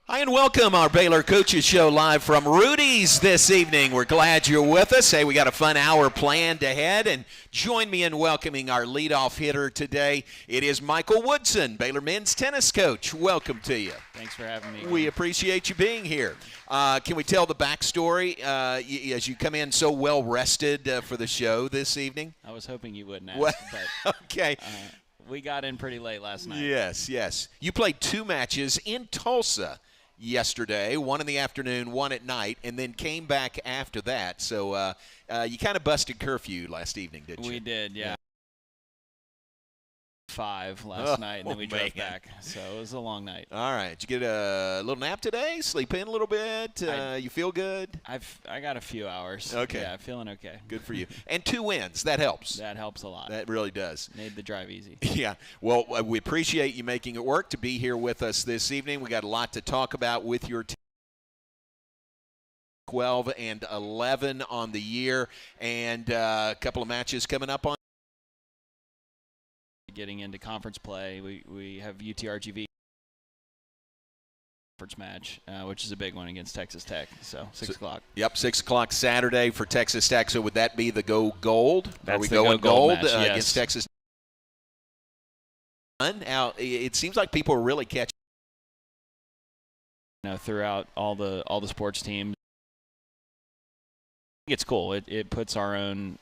Hi and welcome our Baylor Coaches Show live from Rudy's this evening. We're glad you're with us. Hey, we got a fun hour planned ahead, and join me in welcoming our leadoff hitter today. It is Michael Woodson, Baylor men's tennis coach. Welcome to you. Thanks for having me. We appreciate you being here. Can we tell the backstory as you come in so well rested for the show this evening? I was hoping you wouldn't ask, but okay. We got in pretty late last night. Yes. You played 2 matches in Tulsa yesterday, one in the afternoon, one at night, and then came back after that. So you kind of busted curfew last evening, didn't you? We did, yeah. 5 last night, and then we drove back. So it was a long night. All right. Did you get a little nap today? Sleep in a little bit? You feel good? I got a few hours. Okay. Yeah, feeling okay. Good for you. And 2 wins. That helps. That helps a lot. That really does. Made the drive easy. Yeah. Well, we appreciate you making it work to be here with us this evening. We got a lot to talk about with your team. 12 and 11 on the year, and a couple of matches coming up on. Getting into conference play, we have UTRGV conference match, which is a big one against Texas Tech. So 6 o'clock. Yep, 6 o'clock Saturday for Texas Tech. So would that be the Go Gold? That's Are we the going Go Gold gold match, yes. against Texas? Now it seems like people are really catching. Throughout all the sports teams, it's cool. It puts our own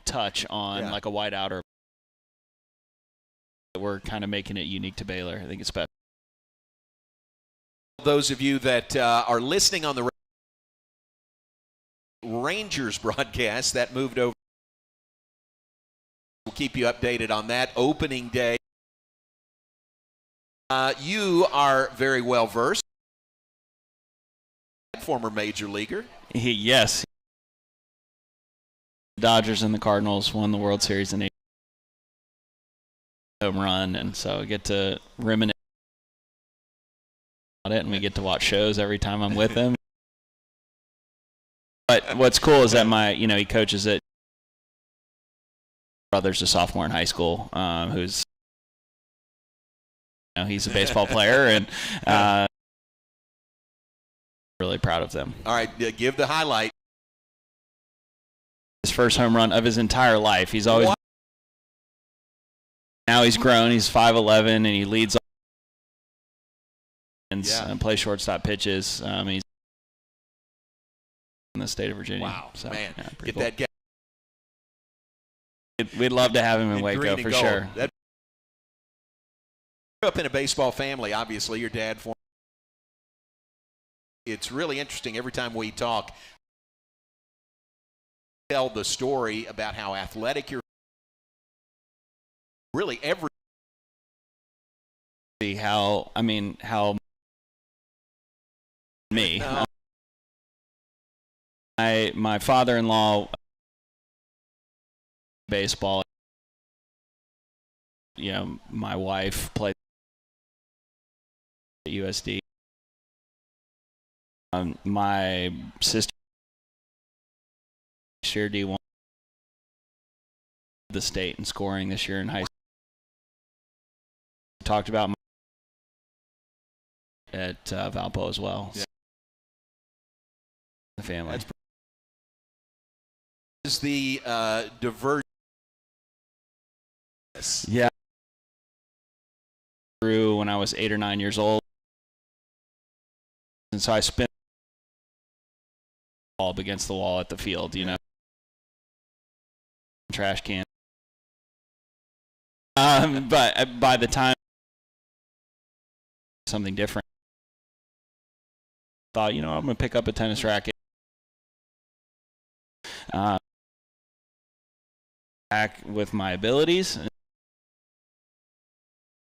touch on like a whiteout, or we're kind of making it unique to Baylor. I think it's special. Those of you that are listening on the Rangers broadcast, that moved over. We'll keep you updated on that opening day. You are very well versed. Former major leaguer. Yes. The Dodgers and the Cardinals won the World Series in 8 home run, and so I get to reminisce about it, and we get to watch shows every time I'm with him. But what's cool is that he coaches it. Brother's a sophomore in high school, who's he's a baseball player, and really proud of them. All right, give the highlight. His first home run of his entire life. He's always now he's grown. He's 5'11", and he leads and plays shortstop pitches. He's in the state of Virginia. Wow, so, man, yeah, get cool. that guy. We'd love to have him in Waco for sure. That grew up in a baseball family. Obviously, your dad. It's really interesting every time we talk. Tell the story about how athletic you're. Really, every. How me. My father-in-law baseball. My wife played at USD. My sister shared D1 the state in scoring this year in high school. Talked about at Valpo as well. Yeah. The family. Is the divergence? Yeah. Through when I was 8 or 9 years old, and so I spent ball up against the wall at the field, trash can. But by the time something different, I thought, I'm going to pick up a tennis racket. Back with my abilities.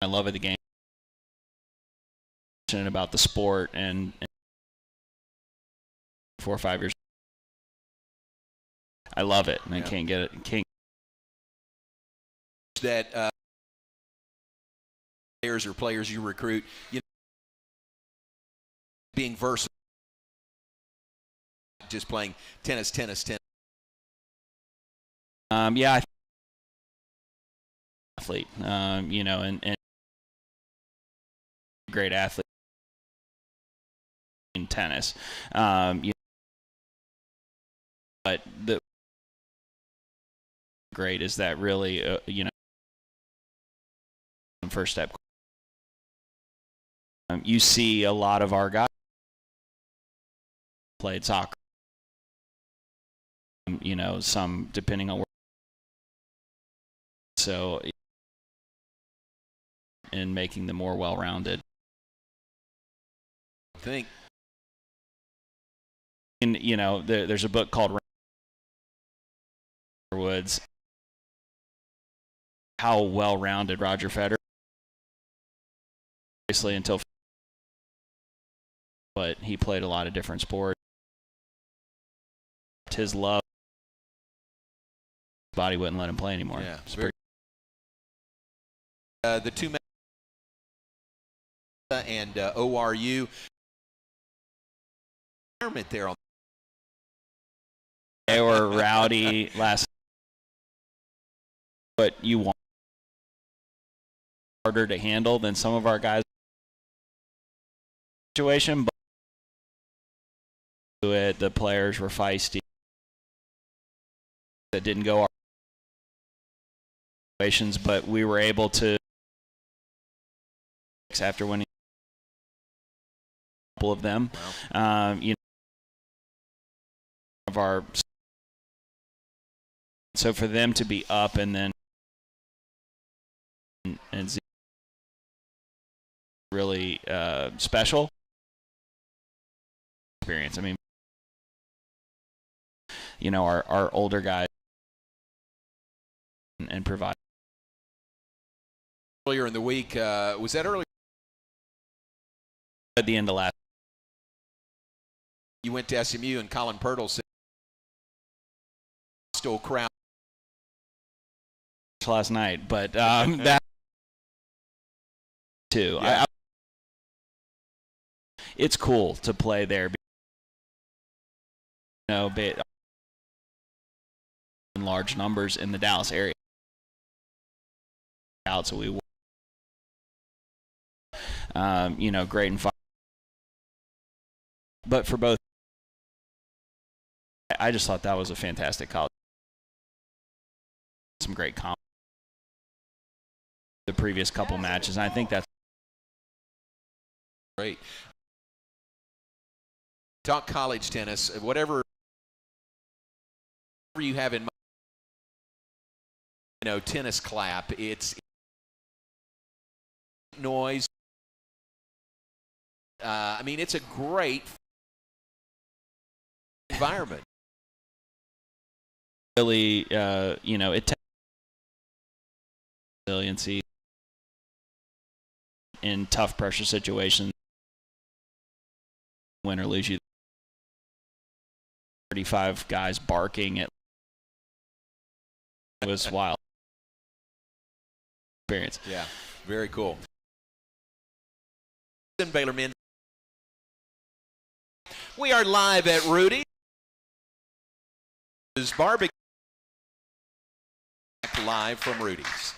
I love the game. Passionate about the sport, and 4 or 5 years. I love it, and I can't get it. That players you recruit, being versatile, just playing tennis. Yeah, athlete, and great athlete in tennis. But the great is that really, first step. You see a lot of our guys played soccer. Some depending on where. So, in making them more well-rounded. I think. And there's a book called Woods. How well-rounded Roger Federer. Obviously, but he played a lot of different sports. His love. His body wouldn't let him play anymore. Yeah. The two men and ORU environment there on. They were rowdy last. But you want harder to handle than some of our guys. Situation, but the players were feisty. That didn't go our situations, but we were able to. After winning a couple of them, wow. Of our. So for them to be up and then and really special experience. I mean, our older guys and provide. Earlier in the week, was that earlier? At the end of last. You went to SMU and Colin Pirtle said hostile crowd last night, but that too. Yeah. It's cool to play there. In large numbers in the Dallas area. Out, so we great and fun. But for both, I just thought that was a fantastic college. Some great comp. The previous couple matches, and I think that's great. Talk college tennis, whatever you have in mind. Tennis clap. It's noise. It's a great environment. Really, it takes resiliency in tough pressure situations. Win or lose, you 35 guys barking at. It was wild experience. Yeah, very cool. Baylor men. We are live at Rudy's Barbecue. Live from Rudy's.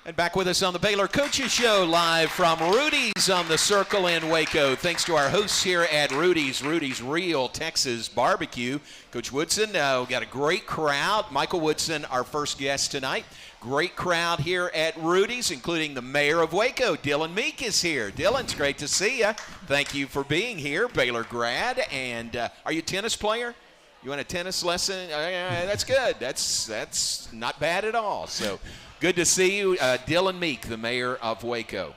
And back with us on the Baylor Coaches Show, live from Rudy's on the Circle in Waco. Thanks to our hosts here at Rudy's Real Texas Barbecue. Coach Woodson, we got a great crowd. Michael Woodson, our first guest tonight. Great crowd here at Rudy's, including the mayor of Waco, Dylan Meek, is here. Dylan, it's great to see you. Thank you for being here, Baylor grad. And are you a tennis player? You want a tennis lesson? That's good. That's not bad at all. So good to see you, Dylan Meek, the mayor of Waco.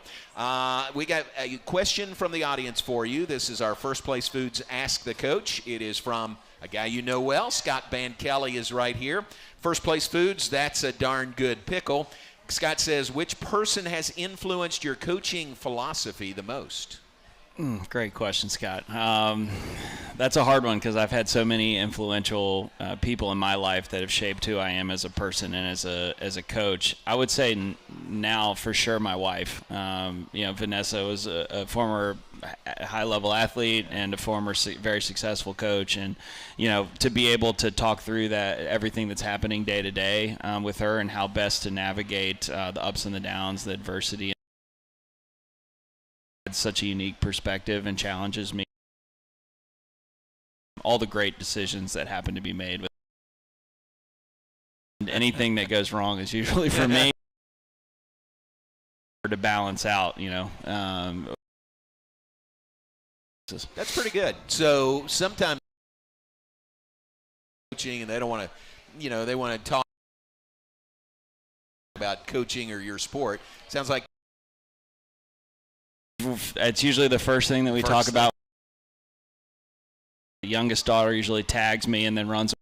We got a question from the audience for you. This is our First Place Foods Ask the Coach. It is from a guy you know well. Scott Van Kelly is right here. First Place Foods, that's a darn good pickle. Scott says, which person has influenced your coaching philosophy the most? Great question, Scott. That's a hard one because I've had so many influential people in my life that have shaped who I am as a person and as a coach. I would say now for sure my wife. Vanessa was a former high-level athlete and a former very successful coach, and to be able to talk through that everything that's happening day to day with her and how best to navigate the ups and the downs, the adversity. Such a unique perspective and challenges me. All the great decisions that happen to be made. And anything that goes wrong is usually for me to balance out, That's pretty good. So sometimes coaching and they don't want to, they want to talk about coaching or your sport. Sounds like it's usually the first thing that we talk about. The youngest daughter usually tags me and then runs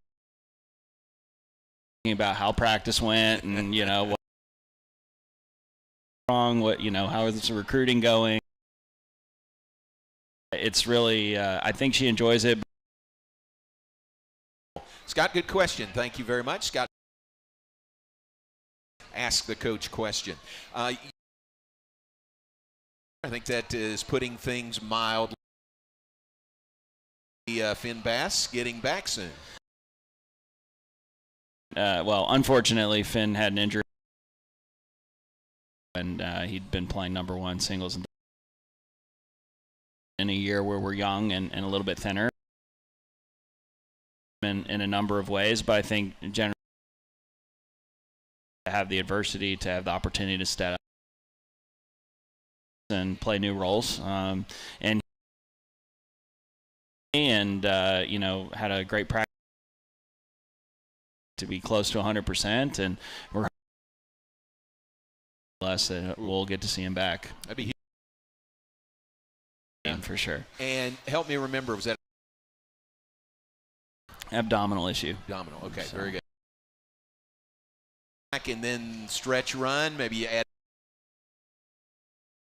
about how practice went and what's wrong, how is the recruiting going. It's really I think she enjoys it. Scott, good question. Thank you very much, Scott. Ask the coach question. I think that is putting things mildly. Finn Bass getting back soon. Unfortunately, Finn had an injury, and he'd been playing number one singles in a year where we're young and a little bit thinner in a number of ways. But I think generally to have the adversity, to have the opportunity to step up and play new roles, and had a great practice to be close to 100%, and we're less that we'll get to see him back. That'd be huge. For sure. And help me remember, was that abdominal issue? Abdominal. Okay, so. Very good. Back and then stretch run. Maybe you add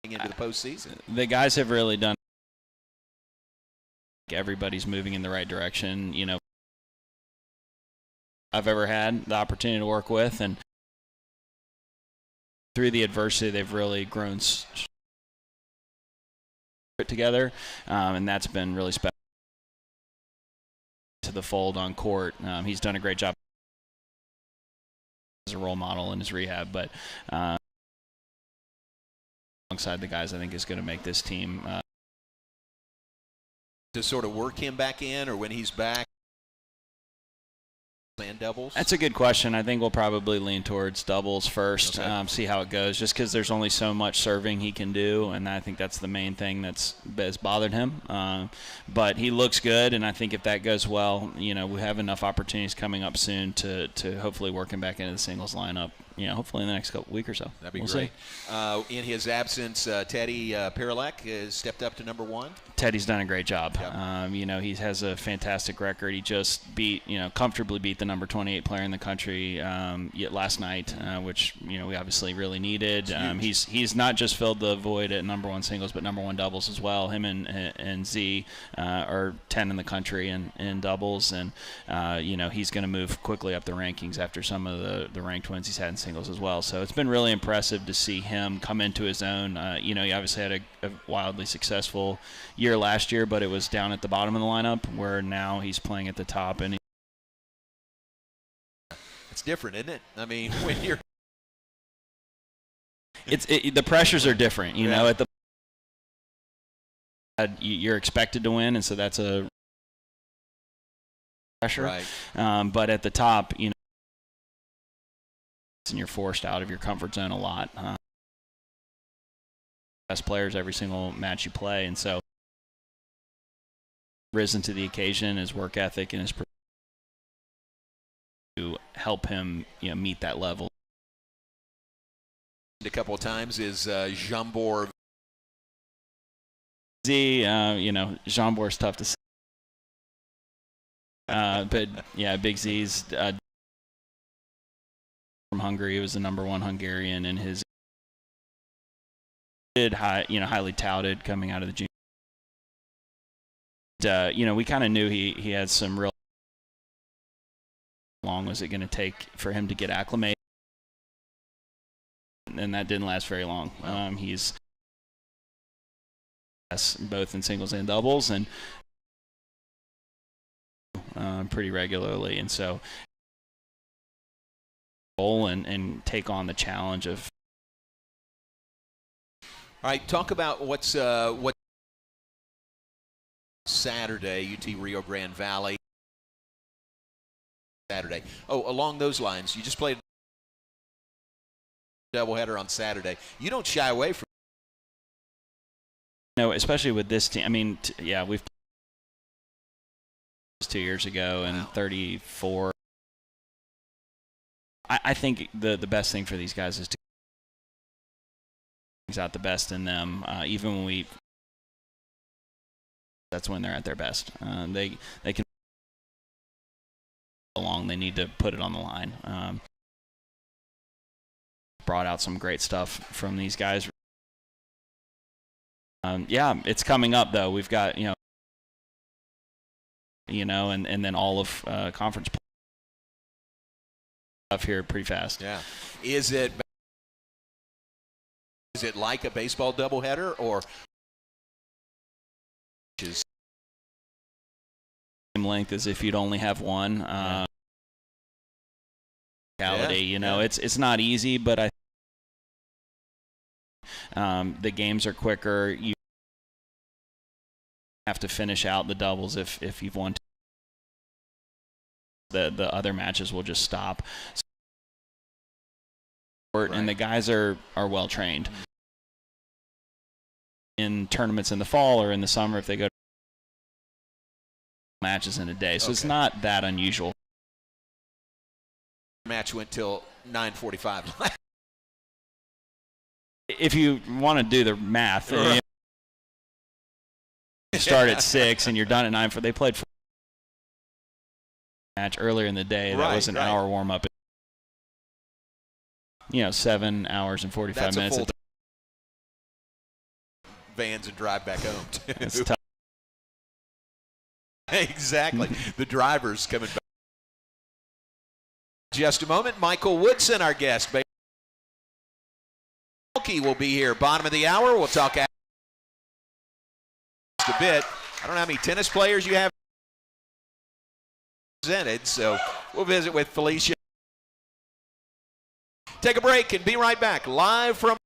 into the postseason. The guys have really done. Everybody's moving in the right direction. I've ever had the opportunity to work with, and through the adversity, they've really grown together, and that's been really special. To the fold on court, he's done a great job as a role model in his rehab, but alongside the guys, I think is going to make this team. To sort of work him back in, or when he's back, and doubles? That's a good question. I think we'll probably lean towards doubles first, okay. See how it goes, just because there's only so much serving he can do, and I think that's the main thing that's bothered him. But he looks good, and I think if that goes well, we have enough opportunities coming up soon to hopefully work him back into the singles lineup. Hopefully in the next week or so. That'd be great. In his absence, Teddy Paralek has stepped up to number one. Teddy's done a great job. Yep. He has a fantastic record. He just comfortably beat the number 28 player in the country last night, which we obviously really needed. He's not just filled the void at number one singles, but number one doubles as well. Him and Z are 10 in the country in doubles, and he's going to move quickly up the rankings after some of the ranked wins he's had in singles as well. So it's been really impressive to see him come into his own. He obviously had a wildly successful year last year, but it was down at the bottom of the lineup, where now he's playing at the top. And it's different, isn't it? I mean, when you're the pressures are different. You Yeah. know, at the you're expected to win, and so that's a pressure. Right. But at the top, you know, and you're forced out of your comfort zone a lot. Best players every single match you play, and so risen to the occasion, his work ethic and his to help him, you know, meet that level. A couple of times is Jambor. You know, Jambor's tough to say. But yeah, Big Z's from Hungary. He was the #1 Hungarian in his highly touted coming out of the junior. You know, we kind of knew he had some real. How long was it going to take for him to get acclimated? And that didn't last very long. He's both in singles and doubles, and pretty regularly, and so and take on the challenge of. All right, talk about what Saturday, UT Rio Grande Valley. Saturday. Oh, along those lines, you just played a doubleheader on Saturday. You don't shy away from. No, especially with this team. I mean, yeah, we've 2 years ago and 34. I think the best thing for these guys is to brings out the best in them. Even when that's when they're at their best. They can along. They need to put it on the line. Brought out some great stuff from these guys. Yeah, it's coming up though. We've got and then all of conference stuff here pretty fast. Yeah. Is it like a baseball doubleheader or same length as if you'd only have one? It's not easy, but the games are quicker. You have to finish out the doubles if you've won. The other matches will just stop. And the guys are well trained. In tournaments in the fall or in the summer, if they go to matches in a day, so it's not that unusual. Match went till 9:45. If you want to do the math, you start at 6 and you're done at 9. They played 4 match earlier in the day. That was an hour warm up. 7 hours and 45 minutes. Full vans and drive back home. It's tough. Exactly. The drivers coming back. Just a moment, Michael Woodson, our guest. Will be here. Bottom of the hour. We'll talk a bit. I don't know how many tennis players you have presented, so we'll visit with Felicia. Take a break and be right back. Live from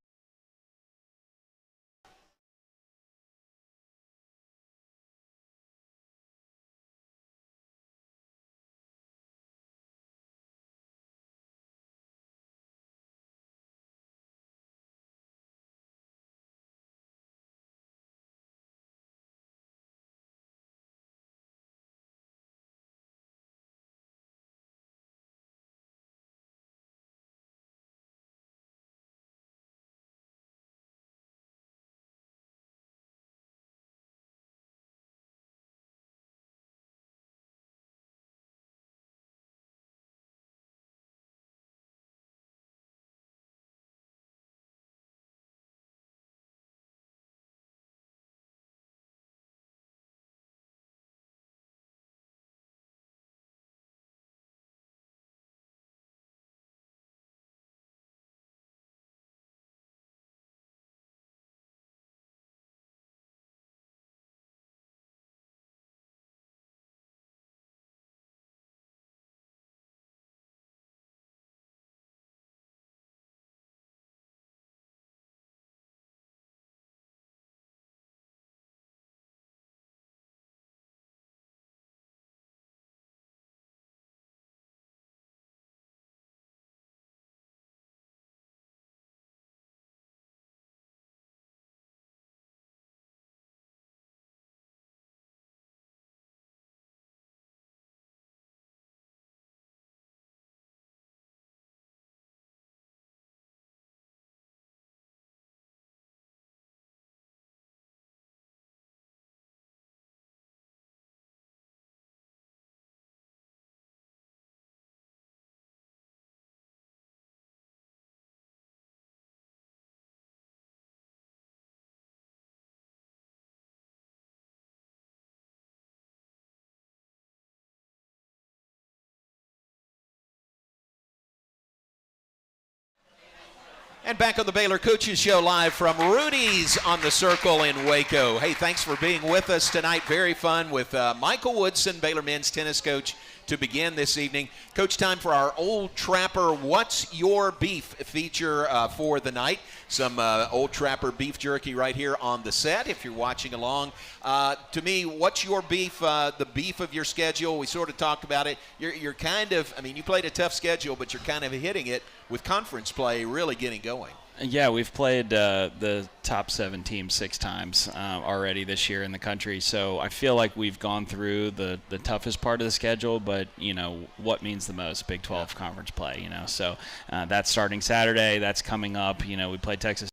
And back on the Baylor Coaches Show live from Rudy's on the Circle in Waco. Hey, thanks for being with us tonight. Very fun with Michael Woodson, Baylor men's tennis coach, to begin this evening. Coach, time for our Old Trapper What's Your Beef feature for the night. Some Old Trapper beef jerky right here on the set if you're watching along. To me, what's your beef, the beef of your schedule? We sort of talked about it. You're kind of, I mean, you played a tough schedule, but you're kind of hitting it with conference play really getting going. Yeah, we've played the top 7 teams 6 times already this year in the country. So I feel like we've gone through the toughest part of the schedule, but, you know, what means the most? Big 12 conference play, you know. So that's starting Saturday. That's coming up. You know, we played Texas,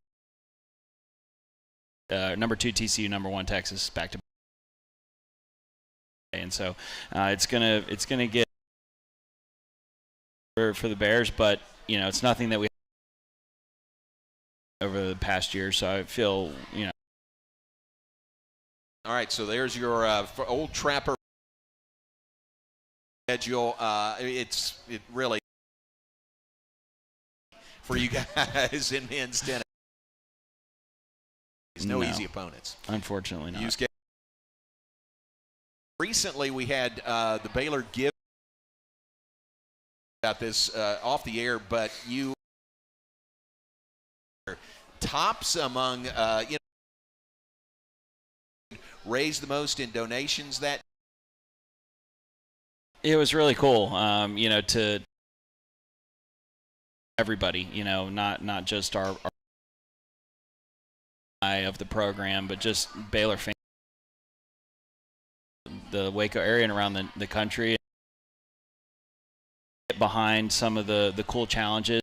number 2 TCU, number 1 Texas, back to back. And so it's gonna get for the Bears, but, you know, it's nothing that we over the past year, so I feel, you know. All right, so there's your Old Trapper schedule. It really for you guys in men's tennis. There's no easy opponents. Unfortunately not. Recently, we had the Baylor give about this off the air, but you tops among you know, raised the most in donations that. It was really cool, you know, to everybody, you know, not just our of the program, but just Baylor fans, the Waco area and around the country, get behind some of the cool challenges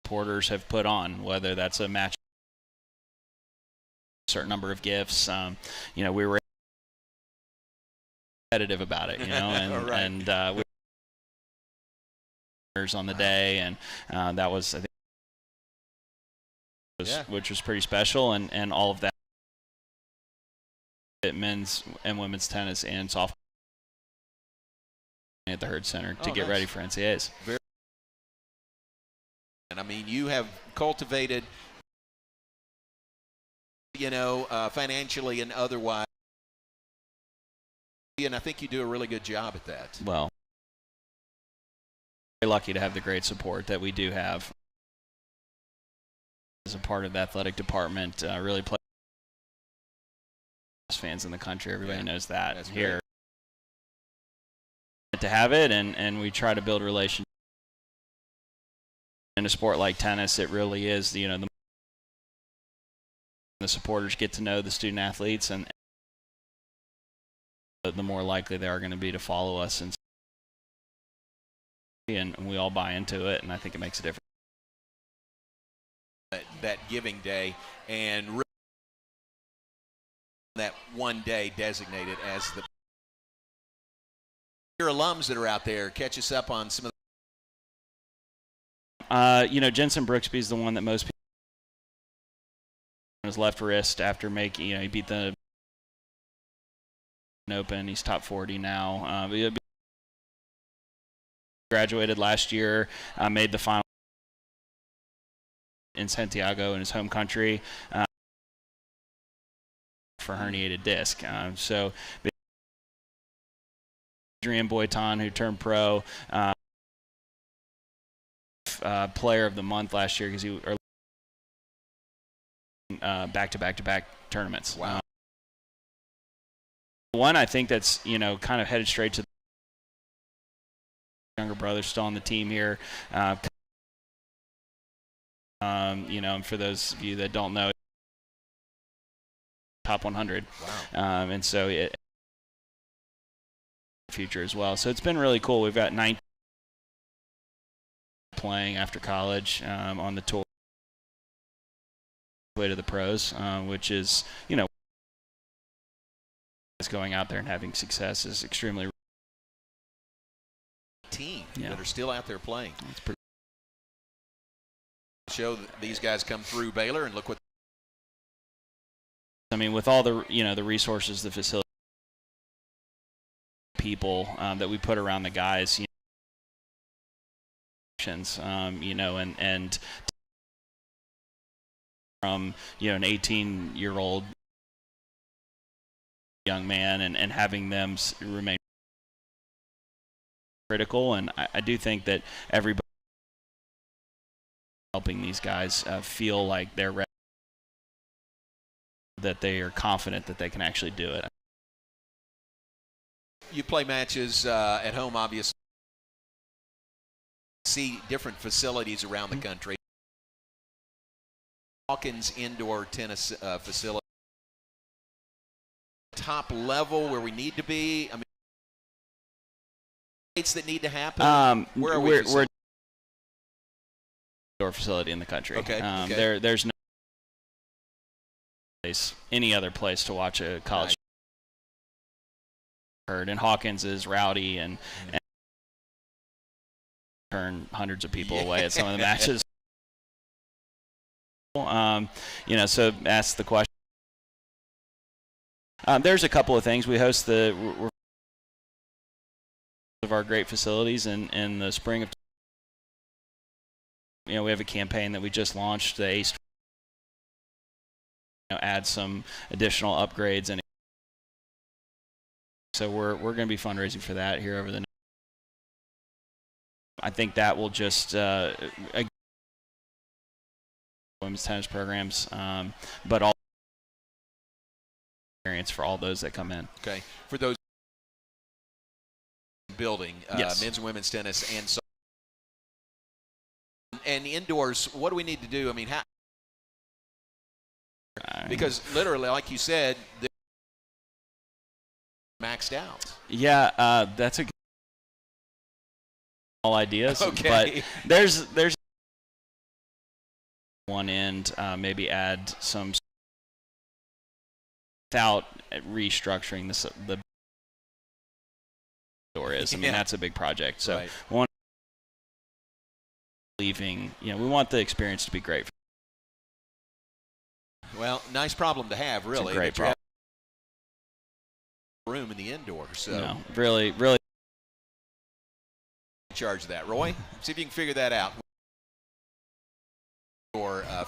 supporters have put on, whether that's a match, a certain number of gifts. You know, we were competitive about it, you know, and right. and we were on the day, and that was, I think, which was pretty special, and all of that at men's and women's tennis and softball at the Herd Center to get ready for NCAAs. And I mean, you have cultivated, you know, financially and otherwise, and I think you do a really good job at that. Well, very lucky to have the great support that we do have as a part of the athletic department. Really play fans in the country. Everybody knows that. That's here great to have it, and we try to build relationships. In a sport like tennis, it really is, you know, the supporters get to know the student athletes, and the more likely they are going to be to follow us, and we all buy into it, and I think it makes a difference. That giving day, and really that one day designated as your alums that are out there. Catch us up on some of you know, Jensen Brooksby is the one that most people on his left wrist after making, you know, he beat the Open. He's top 40 now. Graduated last year, made the final in Santiago in his home country for herniated disc. So Adrian Boiton, who turned pro, player of the month last year because he back-to-back tournaments. Wow. One I think that's, you know, kind of headed straight to the younger brother still on the team here. You know, and for those of you that don't know, top 100. Wow. And so it future as well. So it's been really cool. We've got 19 playing after college on the tour way to the pros, which is, you know, going out there and having success is extremely team that are still out there playing. It's pretty show that these guys come through Baylor, and look what I mean, with all the, you know, the resources, the facility, people that we put around the guys, you expectations, and from an 18-year-old young man and having them remain critical. And I do think that everybody helping these guys feel like they're ready, that they are confident that they can actually do it. You play matches at home, obviously. See different facilities around the country. Hawkins indoor tennis facility, top level where we need to be. I mean, that need to happen. Where are we? We're indoor facility in the country. Okay. There's no place, any other place to watch a college. Heard, and Hawkins is rowdy and turn hundreds of people away at some of the matches. So ask the question. There's a couple of things. We host of our great facilities in the spring of. We have a campaign that we just launched, the ACE. Add some additional upgrades, and so we're going to be fundraising for that here over the. I think that will just women's tennis programs, but all experience for all those that come in. Okay, for those building yes. Men's and women's tennis and indoors, what do we need to do? I mean, because literally, like you said, they're maxed out. Yeah, that's a good all ideas. Okay. But there's one end, maybe add some without restructuring the door is. I mean, that's a big project. So one leaving, we want the experience to be great. Well, nice problem to have, really. It's a great problem. Room in the indoor, so no, really charge of that. Roy, see if you can figure that out.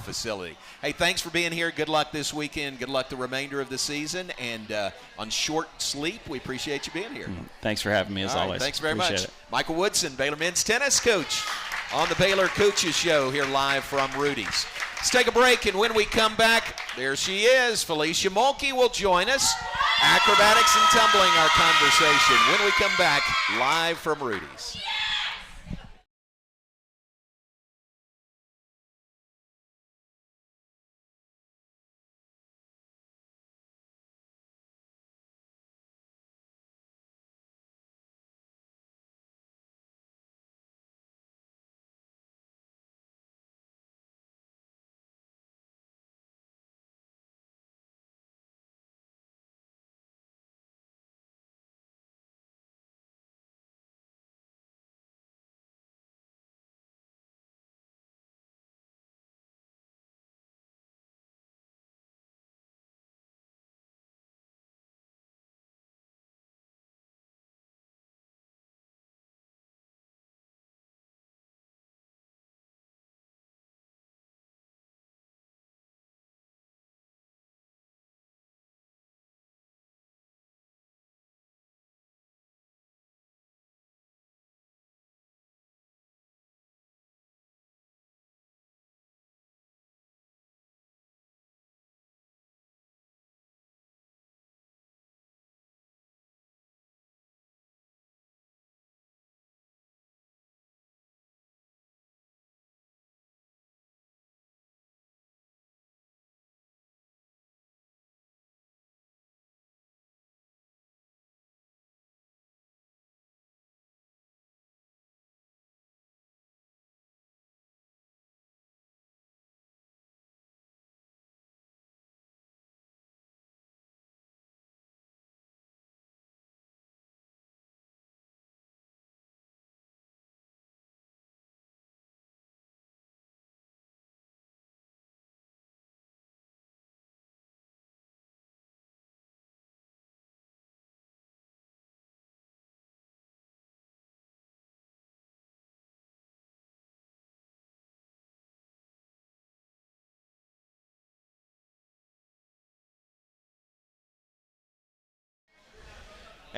Facility. Hey, thanks for being here. Good luck this weekend. Good luck the remainder of the season. And on short sleep, we appreciate you being here. Thanks for having me, as always. Thanks very appreciate much. It. Michael Woodson, Baylor men's tennis coach, on the Baylor Coaches Show here live from Rudy's. Let's take a break, and when we come back, there she is. Felicia Mulkey will join us. Acrobatics and tumbling, our conversation. When we come back, live from Rudy's.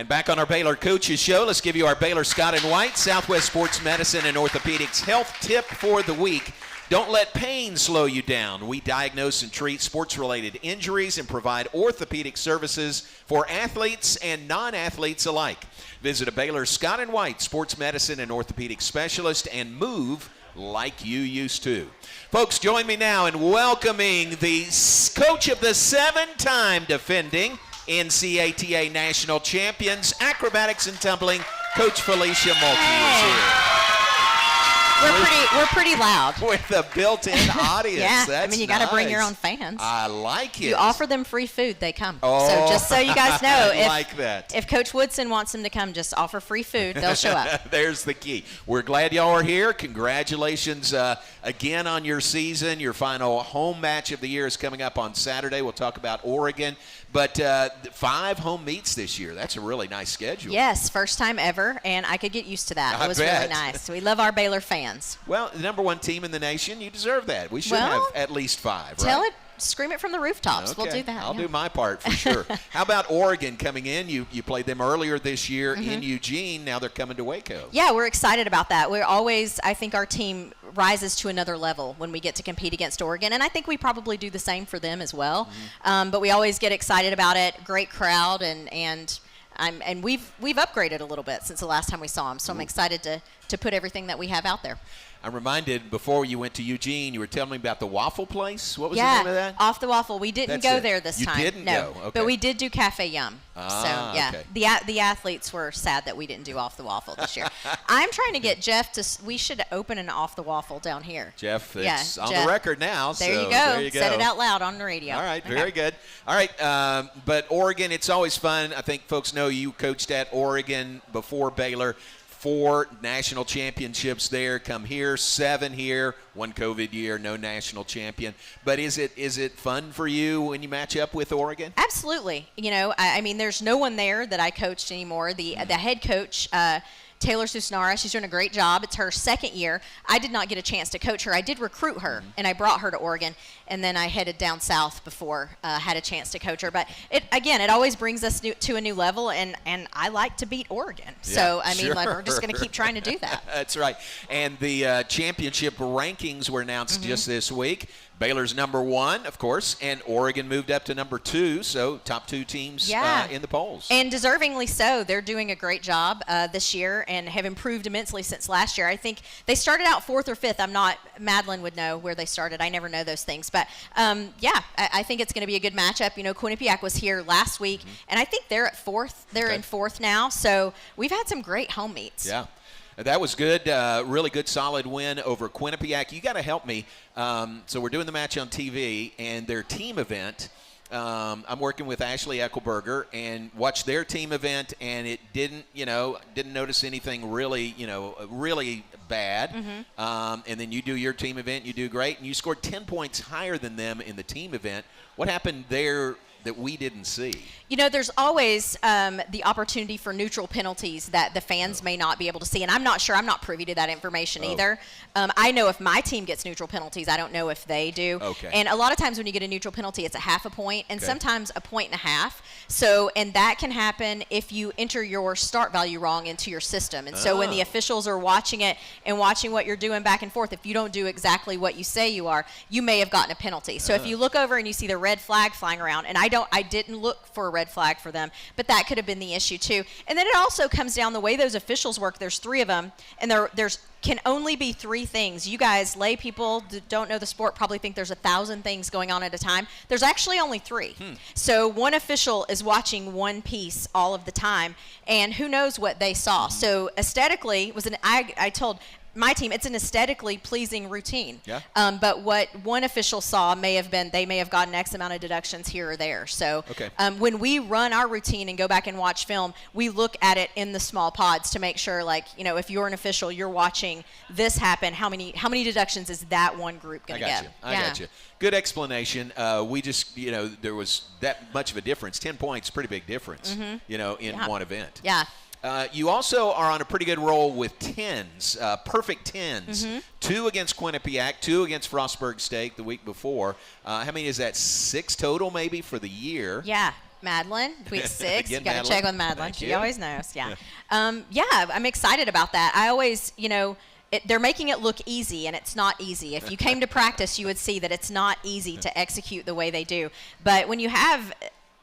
And back on our Baylor Coaches Show, let's give you our Baylor Scott and White Southwest Sports Medicine and Orthopedics health tip for the week. Don't let pain slow you down. We diagnose and treat sports-related injuries and provide orthopedic services for athletes and non-athletes alike. Visit a Baylor Scott and White Sports Medicine and Orthopedic Specialist and move like you used to. Folks, join me now in welcoming the coach of the 7-time defending NCATA national champions, acrobatics and tumbling, Coach Felicia Mulkey is here. We're pretty loud. With a built-in audience. Yeah, That's I mean, you got to bring your nice. own fans. I like it. You offer them free food, they come. Oh, so just so you guys know, I like that. If Coach Woodson wants them to come, just offer free food. They'll show up. There's the key. We're glad y'all are here. Congratulations again on your season. Your final home match of the year is coming up on Saturday. We'll talk about Oregon. But 5 home meets this year. That's a really nice schedule. Yes, first time ever, and I could get used to that. I It was bet. really nice. We love our Baylor fans. Well, the number 1 team in the nation, you deserve that. We should Well, have at least 5, Tell right? it, scream it from the rooftops. Okay. We'll do that. I'll yeah. do my part for sure. How about Oregon coming in? You played them earlier this year Mm-hmm. in Eugene. Now they're coming to Waco. Yeah, we're excited about that. I think our team rises to another level when we get to compete against Oregon, and I think we probably do the same for them as well. Mm-hmm. But we always get excited about it. Great crowd, and we've upgraded a little bit since the last time we saw them. So I'm excited to put everything that we have out there. I'm reminded before you went to Eugene, you were telling me about the waffle place. What was the Yeah, name of that? Off the Waffle. We didn't That's go it. there this You time. didn't no, go. Okay. but we did do Cafe Yum. Ah, so yeah, okay. the athletes were sad that we didn't do Off the Waffle this year. I'm trying to get Jeff to. We should open an Off the Waffle down here. Jeff, Yeah, it's on Jeff. the record now. There so you go. There you go. Said it out loud on the radio. All right, Okay. very good. All right, but Oregon, it's always fun. I think folks know you coached at Oregon before Baylor. 4 national championships there. Come here, 7 here. 1 COVID year, no national champion. But is it fun for you when you match up with Oregon? Absolutely. You know, I mean, there's no one there that I coached anymore. The head coach, Taylor Susnara, she's doing a great job. It's her 2nd year. I did not get a chance to coach her. I did recruit her, and I brought her to Oregon, and then I headed down south before had a chance to coach her. But it always brings us to a new level, and I like to beat Oregon. So, I mean, sure. like, we're just going to keep trying to do that. That's right. And the championship rankings were announced just this week. Baylor's number 1, of course, and Oregon moved up to number 2, so top 2 teams in the polls. And deservingly so. They're doing a great job this year and have improved immensely since last year. I think they started out 4th or 5th. Madeline would know where they started. I never know those things. But, I think it's going to be a good matchup. You know, Quinnipiac was here last week, and I think they're at 4th. They're in 4th now. So we've had some great home meets. Yeah. That was good. Really good, solid win over Quinnipiac. You got to help me. So we're doing the match on TV, and their team event. I'm working with Ashley Eckelberger and watched their team event, and it didn't notice anything really, really bad. And then you do your team event, you do great, and you scored 10 points higher than them in the team event. What happened there that we didn't see? You know, there's always the opportunity for neutral penalties that the fans may not be able to see, and I'm not sure. I'm not privy to that information either. I know if my team gets neutral penalties. I don't know if they do. Okay. And a lot of times when you get a neutral penalty, it's a half a point, and sometimes a point and a half. So, and that can happen if you enter your start value wrong into your system. And so when the officials are watching it and watching what you're doing back and forth, if you don't do exactly what you say you are, you may have gotten a penalty. So if you look over and you see the red flag flying around, and I didn't look for a red flag for them, but that could have been the issue too. And then it also comes down the way those officials work. There's 3 of them, and there's can only be 3 things. You guys, lay people, don't know the sport, probably think there's 1,000 things going on at a time. There's actually only 3. So one official is watching one piece all of the time, and who knows what they saw. So aesthetically, I told my team, it's an aesthetically pleasing routine. Yeah. But what one official saw they may have gotten X amount of deductions here or there. So when we run our routine and go back and watch film, we look at it in the small pods to make sure, like, if you're an official, you're watching this happen, how many deductions is that one group going to get? I got you. Good explanation. We just, there was that much of a difference. 10 points, pretty big difference, in one event. Yeah. You also are on a pretty good roll with 10s, perfect 10s. 2 against Quinnipiac, 2 against Frostburg State the week before. How many is that? 6 total maybe for the year? Yeah. Madeline, week 6. Again, You got to check with Madeline. Thank She you. always knows. Yeah. Yeah, I'm excited about that. I always, they're making it look easy, and it's not easy. If you came to practice, you would see that it's not easy to execute the way they do. But when you have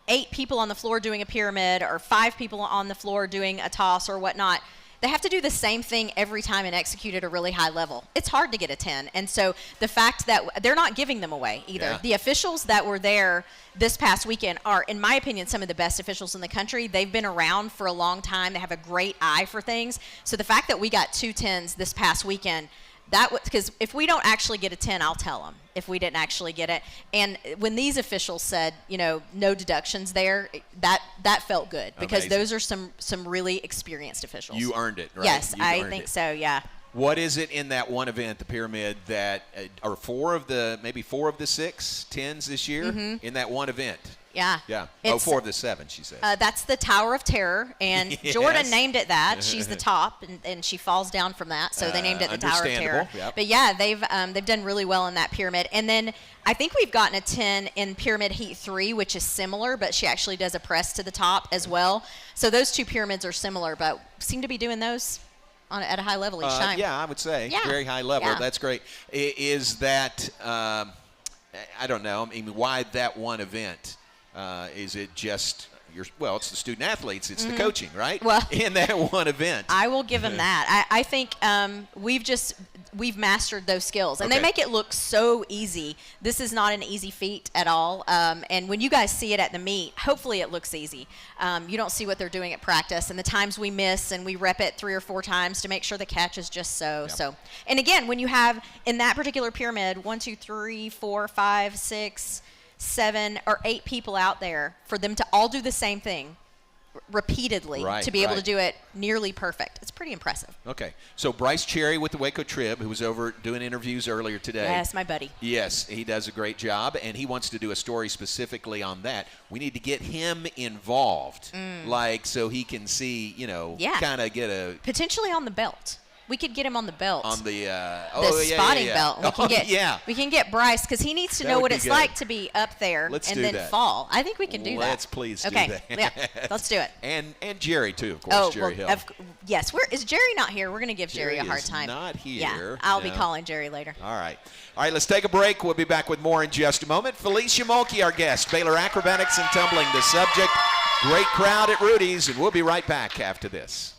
8 people on the floor doing a pyramid or 5 people on the floor doing a toss or whatnot, they have to do the same thing every time and execute at a really high level. It's hard to get a 10. And so the fact that they're not giving them away either. Yeah. The officials that were there this past weekend are, in my opinion, some of the best officials in the country. They've been around for a long time. They have a great eye for things. So the fact that we got 2 10s this past weekend, that was because if we don't actually get a 10, I'll tell them if we didn't actually get it. And when these officials said, no deductions there, that felt good because Amazing. those are some really experienced officials. You earned it, right? Yes, You I earned think it. so. Yeah. What is it in that one event, the pyramid, that are 4 of the 6 10s this year in that one event? Yeah. Yeah. It's, 4 of the 7, she said. That's the Tower of Terror, and Yes. Jordan named it that. She's the top, and she falls down from that, so they named it the Tower of Terror. Understandable, yep. But yeah, they've done really well in that pyramid. And then I think we've gotten a 10 in Pyramid Heat 3, which is similar, but she actually does a press to the top as well. So those 2 pyramids are similar, but seem to be doing those at a high level each time. Yeah, I would say. Yeah. Very high level. Yeah. That's great. Is that, I don't know, I mean, why that one event? Is it just it's the student athletes, it's the coaching, right? Well, in that one event. I will give them that. I think we've mastered those skills, and Okay. they make it look so easy. This is not an easy feat at all. And when you guys see it at the meet, hopefully it looks easy. You don't see what they're doing at practice, and the times we miss, and we rep it 3 or 4 times to make sure the catch is just so. Yep. So, and again, when you have in that particular pyramid 1, 2, 3, 4, 5, 6, 7 or 8 people out there, for them to all do the same thing repeatedly, Right, to be able right. to do it nearly perfect, it's pretty impressive. Okay. So Bryce Cherry with the Waco Trib, who was over doing interviews earlier today. Yes, my buddy. Yes, he does a great job, and he wants to do a story specifically on that. We need to get him involved, so he can see, Yeah. kind of get a Potentially on the belt. We could get him on the belt. on the Spotting belt. We can get Bryce, because he needs to That know would what be it's good. like to be up there Let's and do then that. fall. I think we can do that. Let's please do okay. that. Yeah, let's do it. And Jerry too, of course. Jerry Hill. Yes. Is Jerry not here? We're going to give Jerry a hard is time. not here. Yeah, I'll be No. calling Jerry later. All right. Let's take a break. We'll be back with more in just a moment. Felicia Mulkey, our guest, Baylor Acrobatics and Tumbling, the subject. Great crowd at Rudy's, and we'll be right back after this.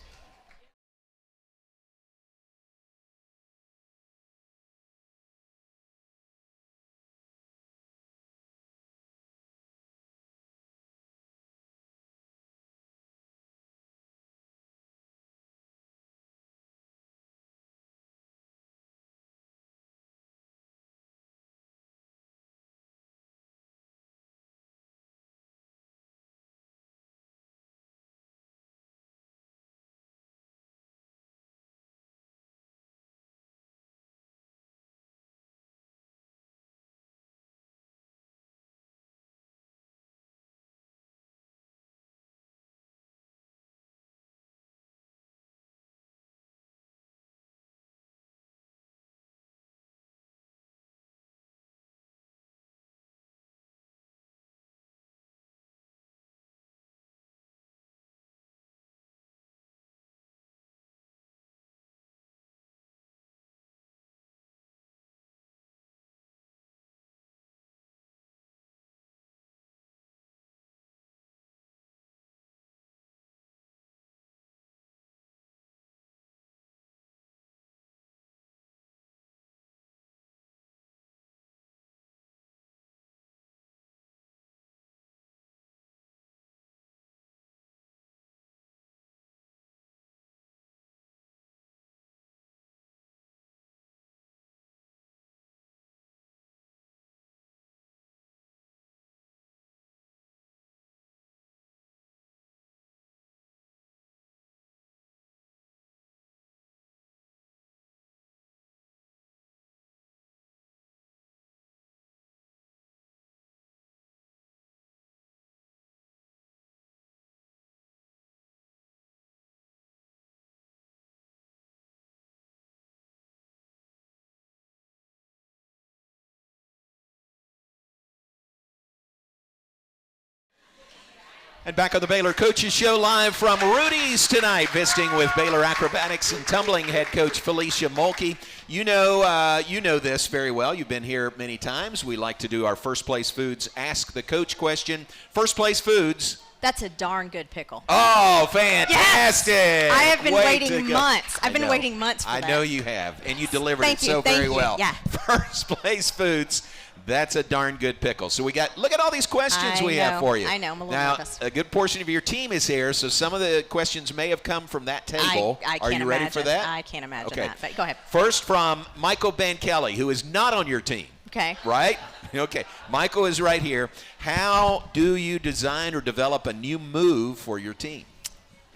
And back on the Baylor Coaches Show live from Rudy's tonight, visiting with Baylor Acrobatics and Tumbling head coach Felicia Mulkey. You know this very well. You've been here many times. We like to do our First Place Foods Ask the Coach question. First Place Foods. That's a darn good pickle. Oh, fantastic. Yes! I have been Way waiting to months. I I've been know. waiting months for I that. know you have, and you delivered Thank it you, so thank very you. well. Yeah. First Place Foods. That's a darn good pickle. So look at all these questions we have know. for you. I know, I'm a little now, nervous. a good portion of your team is here, so some of the questions may have come from that table. I Are can't you ready imagine. for that? I can't imagine Okay. that, but go ahead. First from Michael Kelly, who is not on your team. Okay. Right? Okay. Michael is right here. How do you design or develop a new move for your team?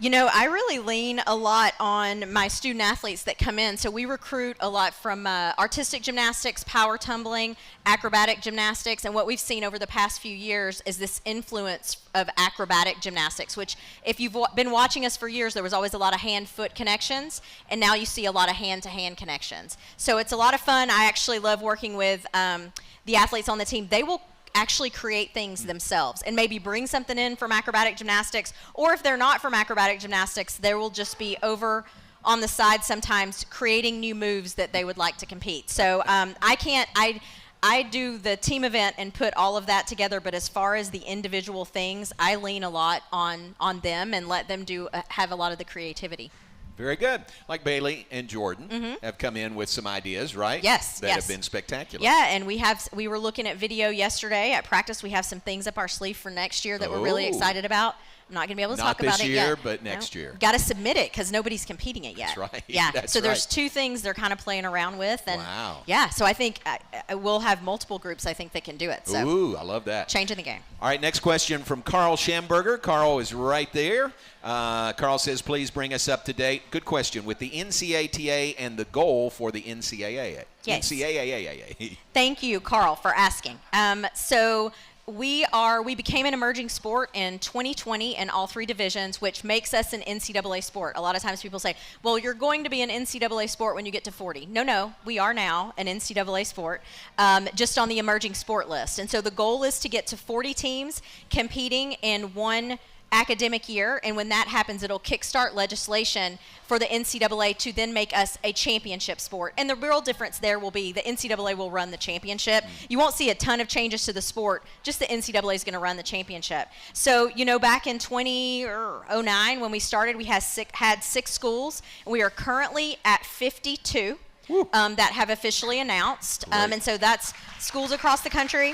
You know, I really lean a lot on my student athletes that come in. So we recruit a lot from artistic gymnastics, power tumbling, acrobatic gymnastics. And what we've seen over the past few years is this influence of acrobatic gymnastics, which if you've been watching us for years, there was always a lot of hand-foot connections. And now you see a lot of hand-to-hand connections. So it's a lot of fun. I actually love working with the athletes on the team. They will actually create things themselves and maybe bring something in from acrobatic gymnastics, or if they're not from acrobatic gymnastics, they will just be over on the side sometimes creating new moves that they would like to compete. So I do the team event and put all of that together, but as far as the individual things, I lean a lot on them and let them have a lot of the creativity. Very good. Like Bailey and Jordan have come in with some ideas, right? Yes, that have been spectacular. Yeah, and we were looking at video yesterday at practice. We have some things up our sleeve for next year that we're really excited about. I'm not going to be able to talk about it yet. Not this year, but next year. Got to submit it because nobody's competing it yet. That's right. Yeah. That's so there's right. two things they're kind of playing around with. And wow. Yeah. So I think we'll have multiple groups, I think, that can do it. So ooh, I love that. Changing the game. All right, next question from Carl Schamberger. Carl is right there. Carl says, please bring us up to date. Good question. With the NCATA and the goal for the NCAA. Yes. NCAA. Thank you, Carl, for asking. So we became an emerging sport in 2020 in all three divisions, which makes us an NCAA sport. A lot of times people say, well, you're going to be an NCAA sport when you get to 40. No, we are now an NCAA sport, just on the emerging sport list. And so the goal is to get to 40 teams competing in one academic year, and when that happens, it'll kickstart legislation for the NCAA to then make us a championship sport. And the real difference there will be the NCAA will run the championship. You won't see a ton of changes to the sport, just the NCAA is going to run the championship. So, back in 2009 when we started, we had six schools, and we are currently at 52 that have officially announced. And so that's schools across the country.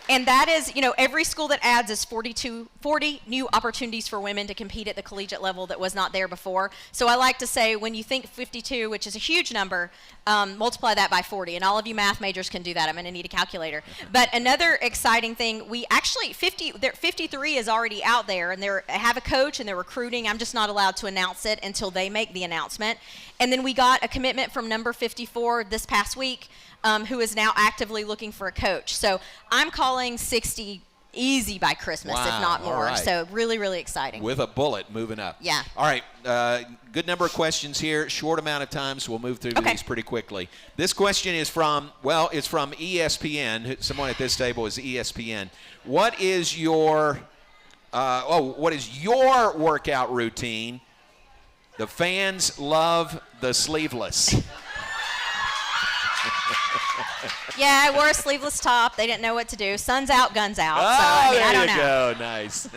And that is, every school that adds is 40 new opportunities for women to compete at the collegiate level that was not there before. So I like to say, when you think 52, which is a huge number, multiply that by 40. And all of you math majors can do that. I'm going to need a calculator. But another exciting thing, 53 is already out there, and they have a coach and they're recruiting. I'm just not allowed to announce it until they make the announcement. And then we got a commitment from number 54 this past week, who is now actively looking for a coach. So I'm calling 60 easy by Christmas, wow, if not more. right. So really, really exciting. With a bullet moving up. Yeah. All right. Good number of questions here. Short amount of time, so we'll move through these pretty quickly. This question is from ESPN. Someone at this table is ESPN. What is your workout routine? The fans love the sleeveless. Yeah, I wore a sleeveless top. They didn't know what to do. Sun's out, guns out. Oh, so, I don't there you know. go. Nice.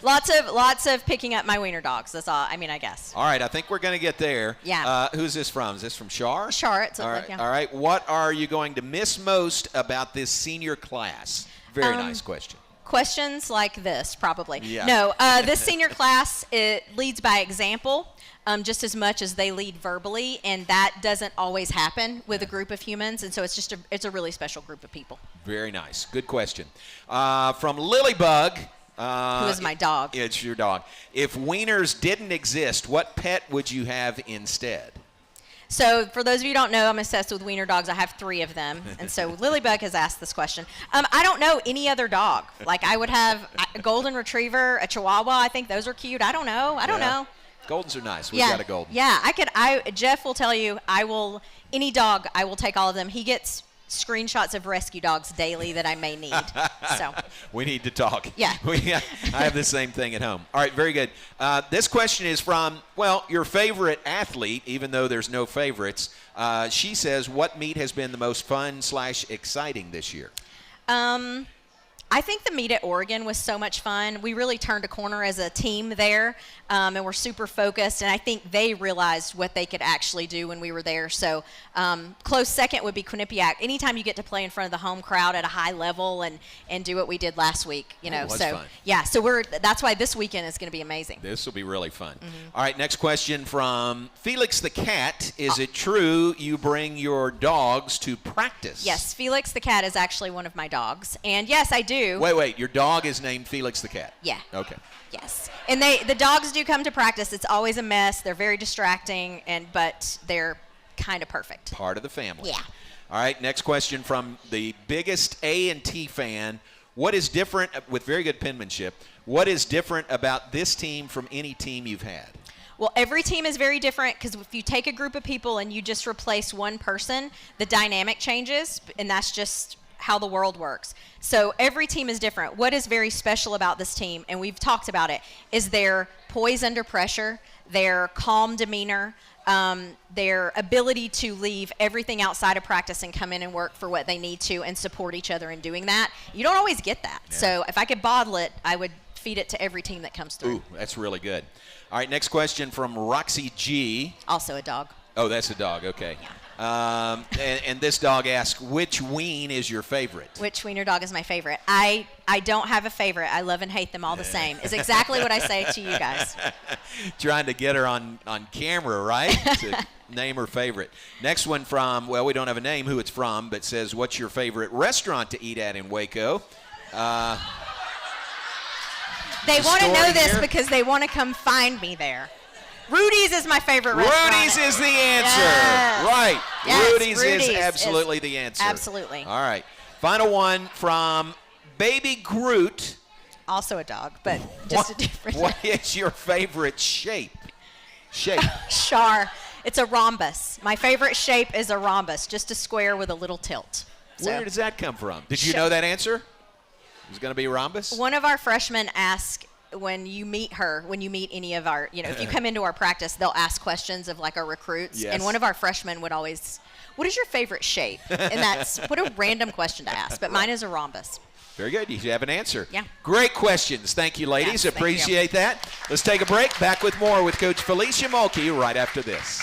Lots of picking up my wiener dogs. That's all. I guess. All right, I think we're going to get there. Yeah. Who's this from? Is this from Shar? Shar. All right. All right. What are you going to miss most about this senior class? Very nice question. Questions like this, probably. Yeah. No, this senior class, it leads by example. Just as much as they lead verbally, and that doesn't always happen with a group of humans, and so it's a really special group of people. Very nice. Good question. From Lilybug. Who is my dog. It's your dog. If wieners didn't exist, what pet would you have instead? So for those of you who don't know, I'm obsessed with wiener dogs. I have 3 of them, and so Lilybug has asked this question. I don't know any other dog. Like, I would have a golden retriever, a chihuahua. I think those are cute. I don't know. I don't know. Goldens are nice. We've got a golden. Yeah, Jeff will tell you, any dog, I will take all of them. He gets screenshots of rescue dogs daily that I may need. So we need to talk. Yeah. I have the same thing at home. All right, very good. This question is from, well, your favorite athlete, even though there's no favorites. She says, what meet has been the most fun / exciting this year? I think the meet at Oregon was so much fun. We really turned a corner as a team there, and we're super focused. And I think they realized what they could actually do when we were there. So close second would be Quinnipiac. Anytime you get to play in front of the home crowd at a high level and do what we did last week, fun. Yeah. So that's why this weekend is going to be amazing. This will be really fun. All right, next question from Felix the Cat. Is it true you bring your dogs to practice? Yes, Felix the Cat is actually one of my dogs, and yes, I do. Wait. Your dog is named Felix the Cat? Yeah. Okay. Yes. And the dogs do come to practice. It's always a mess. They're very distracting, but they're kind of perfect. Part of the family. Yeah. All right, next question from the biggest A&T fan. What is different, with very good penmanship, what is different about this team from any team you've had? Well, every team is very different because if you take a group of people and you just replace one person, the dynamic changes, and that's just how the world works. So every team is different. What is very special about this team, and we've talked about it, is their poise under pressure, their calm demeanor, their ability to leave everything outside of practice and come in and work for what they need to and support each other in doing that. You don't always get that. Yeah. So if I could bottle it, I would feed it to every team that comes through. Ooh, that's really good. All right, next question from Roxy G. Also a dog. Oh, that's a dog. Okay. Yeah. And this dog asks, which ween is your favorite? Which wiener dog is my favorite? I don't have a favorite. I love and hate them all the same. Is exactly what I say to you guys. Trying to get her on camera, right? To name her favorite. Next one from, well, we don't have a name who it's from, but says, what's your favorite restaurant to eat at in Waco? They want to know this here? because they want to come find me there. Rudy's is my favorite restaurant. Rudy's is the answer. Yes. Right. Yes, Rudy's is absolutely the answer. Absolutely. All right. Final one from Baby Groot. Also a dog, but just a different. What is your favorite shape? Char. It's a rhombus. My favorite shape is a rhombus, just a square with a little tilt. Where does that come from? Did you know that answer? It was going to be rhombus? One of our freshmen asked, when you meet any of our, if you come into our practice, they'll ask questions of like our recruits. Yes. And one of our freshmen would always, what is your favorite shape? And that's, what a random question to ask. But mine is a rhombus. Very good. You have an answer. Yeah. Great questions. Thank you, ladies. Yes, Appreciate that. Let's take a break. Back with more with Coach Felicia Mulkey right after this.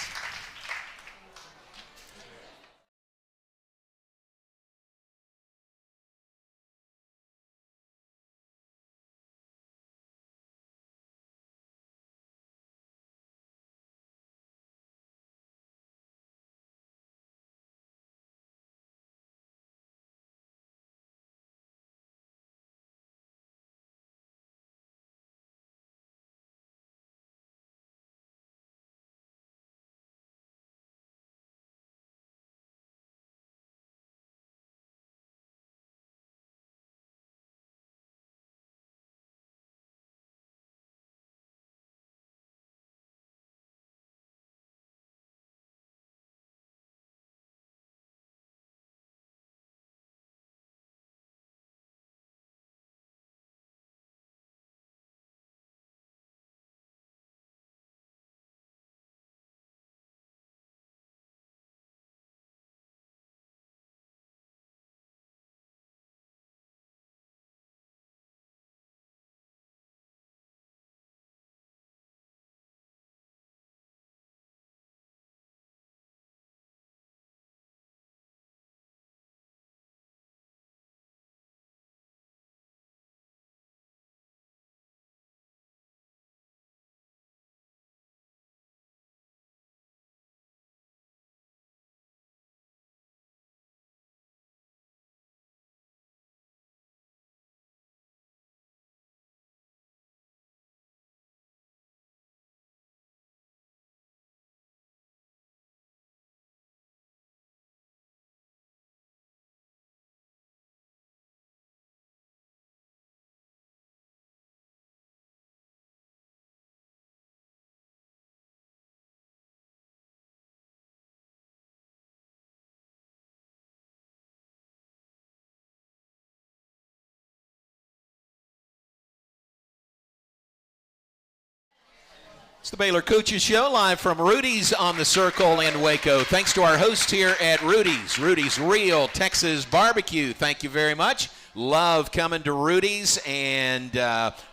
It's the Baylor Coaches Show, live from Rudy's on the Circle in Waco. Thanks to our hosts here at Rudy's. Rudy's Real Texas Barbecue. Thank you very much. Love coming to Rudy's, and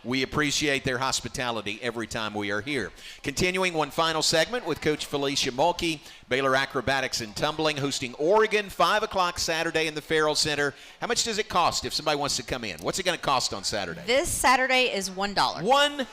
we appreciate their hospitality every time we are here. Continuing one final segment with Coach Felicia Mulkey, Baylor Acrobatics and Tumbling, hosting Oregon, 5 o'clock Saturday in the Farrell Center. How much does it cost if somebody wants to come in? What's it going to cost on Saturday? This Saturday is $1. $1.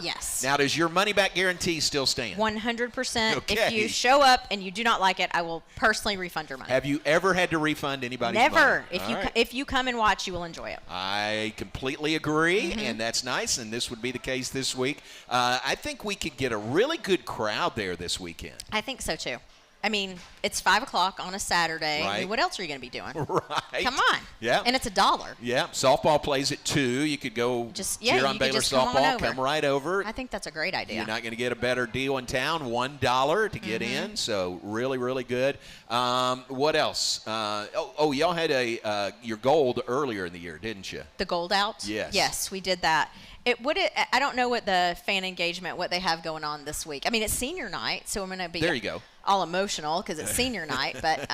Yes. Now, does your money-back guarantee still stand? 100%. Okay. If you show up and you do not like it, I will personally refund your money. Have you ever had to refund anybody's money? Never. All If you come and watch, you will enjoy it. I completely agree, and that's nice, and this would be the case this week. I think we could get a really good crowd there this weekend. I think so, too. I mean, it's 5 o'clock on a Saturday. Right. I mean, what else are you going to be doing? Right. Come on. Yeah. And it's $1. Yeah. Softball plays at 2. You could go cheer on Baylor softball. Come right over. I think that's a great idea. You're not going to get a better deal in town. $1 to get in. So really, really good. What else? Y'all had your gold earlier in the year, didn't you? The gold out? Yes. Yes, we did that. I don't know what the fan engagement, what they have going on this week. I mean, it's senior night, so I'm going to be there you go. all emotional because it's senior night. But,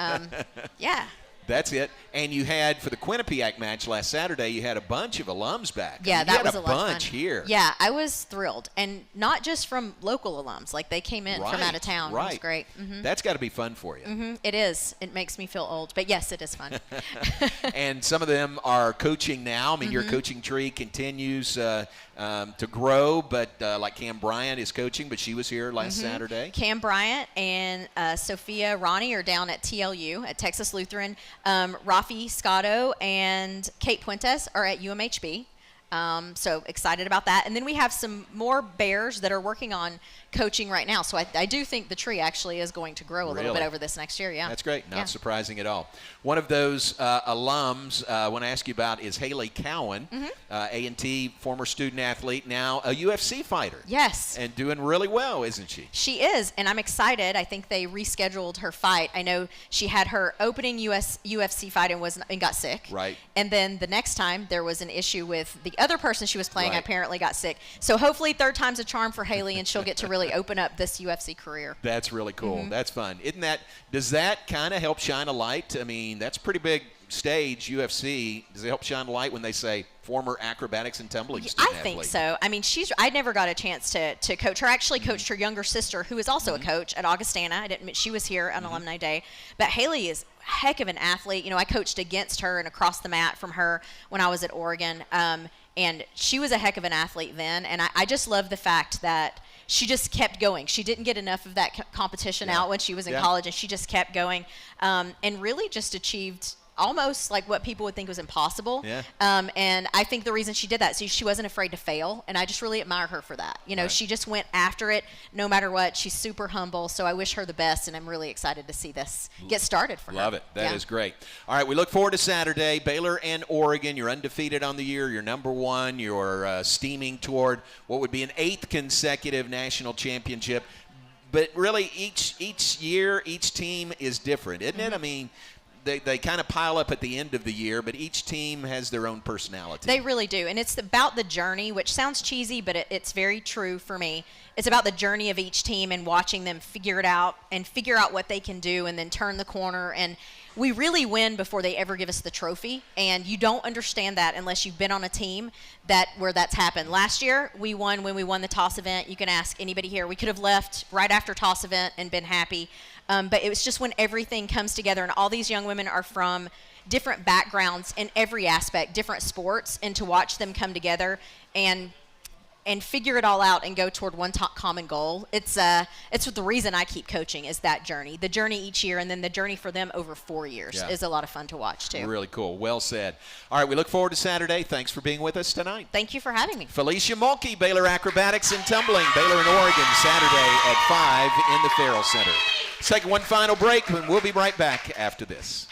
yeah. That's it. And you had, for the Quinnipiac match last Saturday, you had a bunch of alums back. Yeah, that was a lot of fun. You had a bunch here. Yeah, I was thrilled. And not just from local alums. Like, they came in from out of town. Right. It was great. Mm-hmm. That's got to be fun for you. Mm-hmm. It is. It makes me feel old. But, yes, it is fun. And some of them are coaching now. I mean, your coaching tree continues to grow. But like Cam Bryant is coaching, but she was here last Saturday. Cam Bryant and Sophia Ronnie are down at TLU, at Texas Lutheran. Rafi Scotto and Kate Puentes are at UMHB. So excited about that. And then we have some more Bears that are working on coaching right now. So I do think the tree actually is going to grow a little bit over this next year. Yeah. That's great. Not surprising at all. One of those alums I want to ask you about is Haley Cowan, A&T former student athlete, now a UFC fighter. Yes. And doing really well, isn't she? She is, and I'm excited. I think they rescheduled her fight. I know she had her opening UFC fight and got sick. Right. And then the next time there was an issue with the other person she was playing apparently got sick. So hopefully third time's a charm for Haley, and she'll get to really open up this UFC career. That's really cool. That's fun. Does that kind of help shine a light? I mean, that's a pretty big stage, UFC. Does it help shine a light when they say former acrobatics and tumbling student I think athlete? so. I mean, I never got a chance to coach her. I actually coached her younger sister, who is also a coach at Augustana. She was here on Alumni Day. But Haley is a heck of an athlete. You know, I coached against her and across the mat from her when I was at Oregon. And she was a heck of an athlete then. And I just love the fact that she just kept going. She didn't get enough of that competition out when she was in college, and she just kept going and really just achieved almost like what people would think was impossible. Yeah. And I think the reason she did that, so she wasn't afraid to fail, and I just really admire her for that. You know, she just went after it no matter what. She's super humble, so I wish her the best, and I'm really excited to see this get started for her. Love it. That is great. All right, we look forward to Saturday. Baylor and Oregon, you're undefeated on the year. You're number 1. You're steaming toward what would be an 8th consecutive national championship. But really, each year, each team is different, isn't it? I mean, they kind of pile up at the end of the year, but each team has their own personality. They really do. And it's about the journey, which sounds cheesy, but it's very true for me. It's about the journey of each team and watching them figure it out and figure out what they can do and then turn the corner. And we really win before they ever give us the trophy. And you don't understand that unless you've been on a team where that's happened. Last year, we won when we won the toss event. You can ask anybody here. We could have left right after toss event and been happy. But it was just when everything comes together, and all these young women are from different backgrounds in every aspect, different sports, and to watch them come together and figure it all out and go toward one common goal. It's the reason I keep coaching is that journey, the journey each year, and then the journey for them over 4 years is a lot of fun to watch too. Really cool. Well said. All right, we look forward to Saturday. Thanks for being with us tonight. Thank you for having me. Felicia Mulkey, Baylor Acrobatics and Tumbling, Baylor and Oregon, Saturday at 5 in the Farrell Center. Let's take one final break, and we'll be right back after this.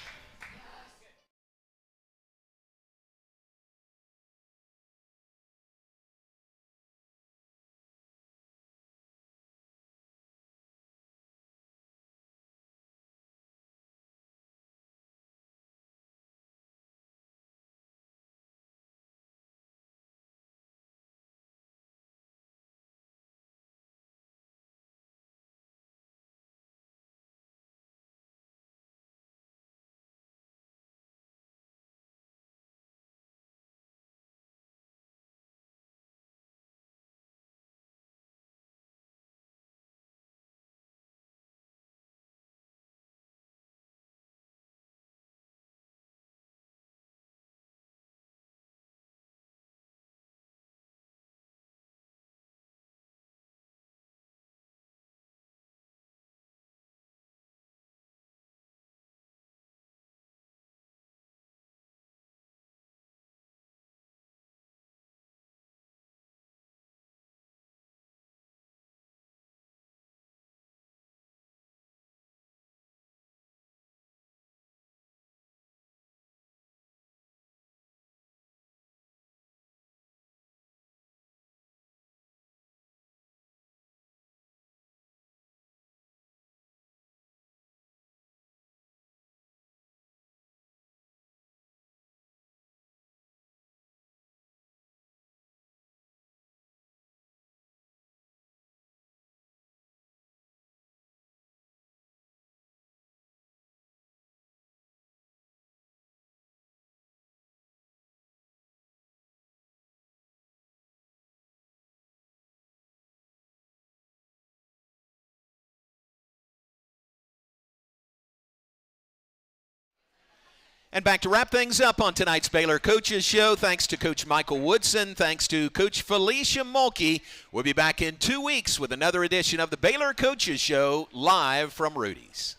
And back to wrap things up on tonight's Baylor Coaches Show. Thanks to Coach Michael Woodson. Thanks to Coach Felicia Mulkey. We'll be back in 2 weeks with another edition of the Baylor Coaches Show live from Rudy's.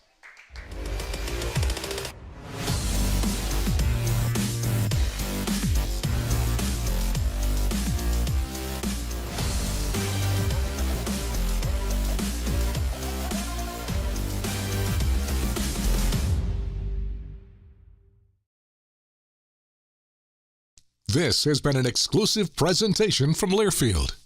This has been an exclusive presentation from Learfield.